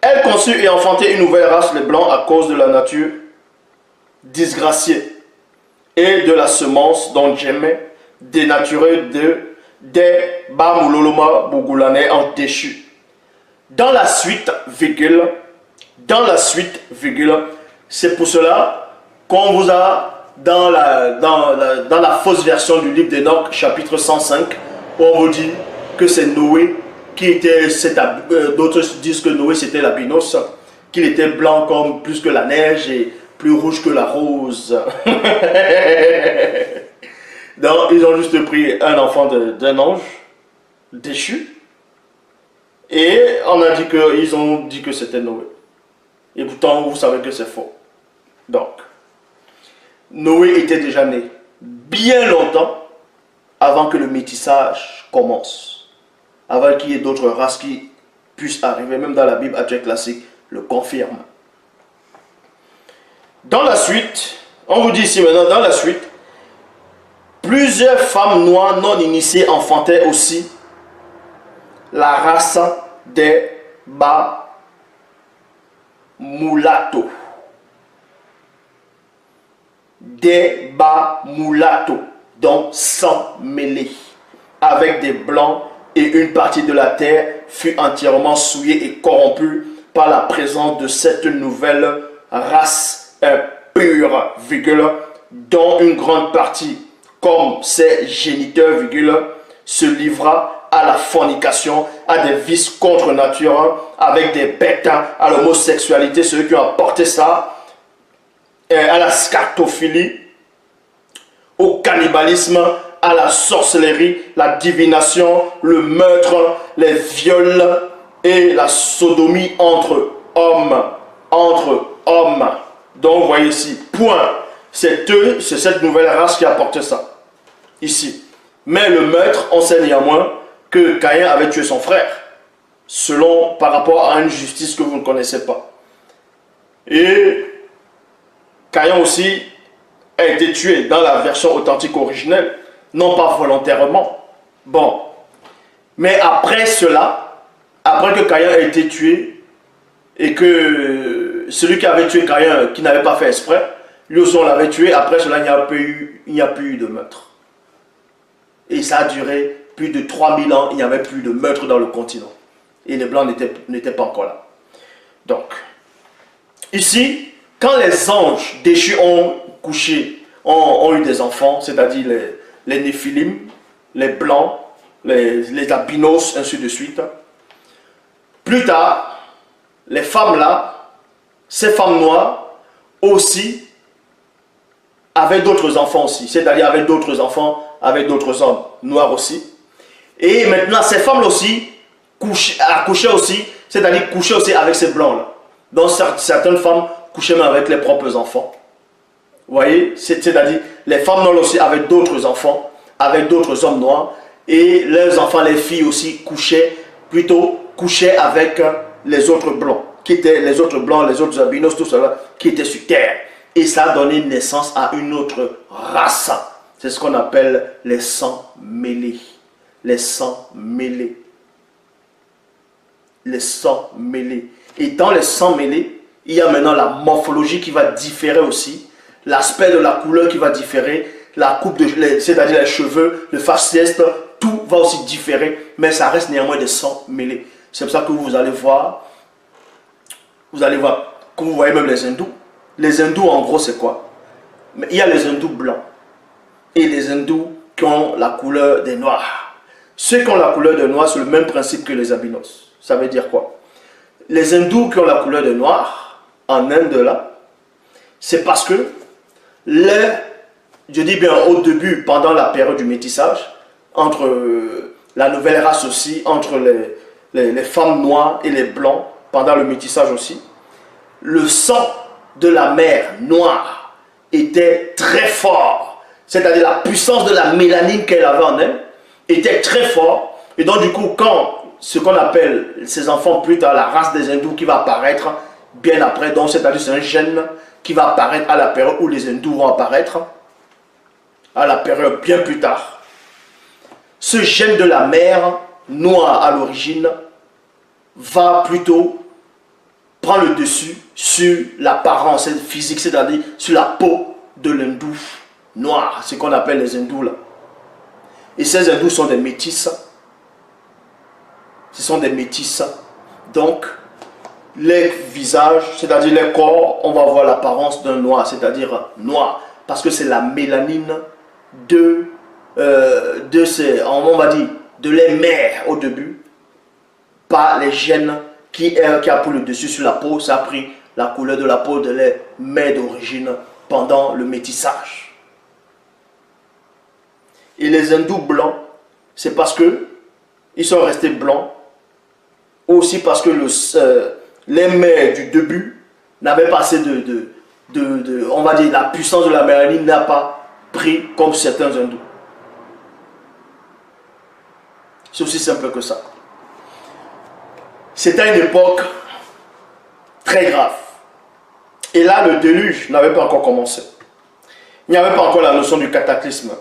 Elle conçut et enfantait une nouvelle race, les blancs, à cause de la nature disgraciée et de la semence dont j'aimais, dénaturée des Bamuloloma Bougoulanais en déchus. Dans la suite, c'est pour cela qu'on vous a dans la fausse version du livre d'Enoch, chapitre 105, où on vous dit que c'est Noé qui était, d'autres disent que Noé c'était l'albinos, qu'il était blanc comme plus que la neige et plus rouge que la rose. Donc, ils ont juste pris un enfant d'un ange déchu et ils ont dit que c'était Noé. Et pourtant, vous savez que c'est faux. Donc, Noé était déjà né bien longtemps avant que le métissage commence. Avant qu'il y ait d'autres races qui puissent arriver. Même dans la Bible actuelle classique le confirme. Dans la suite, on vous dit ici maintenant, dans la suite, plusieurs femmes noires non initiées enfantaient aussi la race des Bamulatos. Des Bamulatos, donc sans mêlée, avec des blancs, et une partie de la terre fut entièrement souillée et corrompue par la présence de cette nouvelle race impure, dont une grande partie, comme ses géniteurs, se livra à la fornication, à des vices contre nature, avec des bêtes, à l'homosexualité, ceux qui ont apporté ça, à la scatophilie, au cannibalisme, à la sorcellerie, la divination, le meurtre, les viols et la sodomie entre hommes. Donc vous voyez ici, point. C'est cette nouvelle race qui a apporté ça. Ici. Mais le meurtre, on sait néanmoins que Caïn avait tué son frère. Par rapport à une justice que vous ne connaissez pas. Et Caïn aussi a été tué dans la version authentique originelle. Non pas volontairement. Bon. Mais après cela, après que Caïn a été tué, et que celui qui avait tué Caïn, qui n'avait pas fait exprès, lui aussi on l'avait tué, après cela il n'y a plus eu de meurtre. Et ça a duré plus de 3000 ans, il n'y avait plus de meurtre dans le continent. Et les Blancs n'étaient pas encore là. Donc, ici, quand les anges déchus ont couché, ont eu des enfants, c'est-à-dire les Néphilim, les Blancs, les albinos, ainsi de suite. Plus tard, les femmes là, ces femmes noires, aussi, avaient d'autres enfants aussi. C'est-à-dire avec d'autres enfants, avec d'autres hommes noirs aussi. Et maintenant, ces femmes là aussi, accouchaient aussi, c'est-à-dire couchaient aussi avec ces blancs là. Donc certaines femmes couchaient même avec les propres enfants. Vous voyez, c'est-à-dire les femmes noires aussi avec d'autres enfants, avec d'autres hommes noirs, et leurs enfants, les filles aussi couchaient avec les autres blancs, qui étaient les autres blancs, les autres albinos, tout cela, qui étaient sur terre. Et ça a donné naissance à une autre race. C'est ce qu'on appelle les sangs mêlés. Les sangs mêlés. Les sangs mêlés. Et dans les sangs mêlés, il y a maintenant la morphologie qui va différer aussi. L'aspect de la couleur qui va différer, la coupe, c'est-à-dire les cheveux, le faciès, tout va aussi différer, mais ça reste néanmoins des sangs mêlés. C'est pour ça que vous allez voir, que vous voyez même les hindous. Les hindous, en gros, c'est quoi? Mais il y a les hindous blancs et les hindous qui ont la couleur des noirs. Ceux qui ont la couleur des noirs, c'est le même principe que les albinos. Ça veut dire quoi? Les hindous qui ont la couleur des noirs, en Inde là, c'est parce que je dis bien au début, pendant la période du métissage, entre la nouvelle race aussi, entre les femmes noires et les blancs, pendant le métissage aussi, le sang de la mère noire était très fort. C'est-à-dire la puissance de la mélanine qu'elle avait en elle était très fort. Et donc du coup, quand ce qu'on appelle ces enfants plus tard, la race des hindous qui va apparaître bien après, donc c'est-à-dire c'est un gène qui va apparaître à la période où les hindous vont apparaître, à la période bien plus tard. Ce gène de la mère noire à l'origine va plutôt prend le dessus sur l'apparence physique, c'est-à-dire sur la peau de l'hindou noir, ce qu'on appelle les hindous là. Et ces hindous sont des métis. Ce sont des métis. Donc, les visages, c'est-à-dire les corps, on va voir l'apparence d'un noir, c'est-à-dire noir. Parce que c'est la mélanine de ces, on va dire, de les mères au début, par les gènes qui a pris le dessus sur la peau. Ça a pris la couleur de la peau de les mères d'origine pendant le métissage. Et les hindous blancs, c'est parce que ils sont restés blancs, aussi parce que les mères du début n'avaient pas assez on va dire, la puissance de la mélanine n'a pas pris comme certains hindous. C'est aussi simple que ça. C'était une époque très grave. Et là, le déluge n'avait pas encore commencé. Il n'y avait pas encore la notion du cataclysme.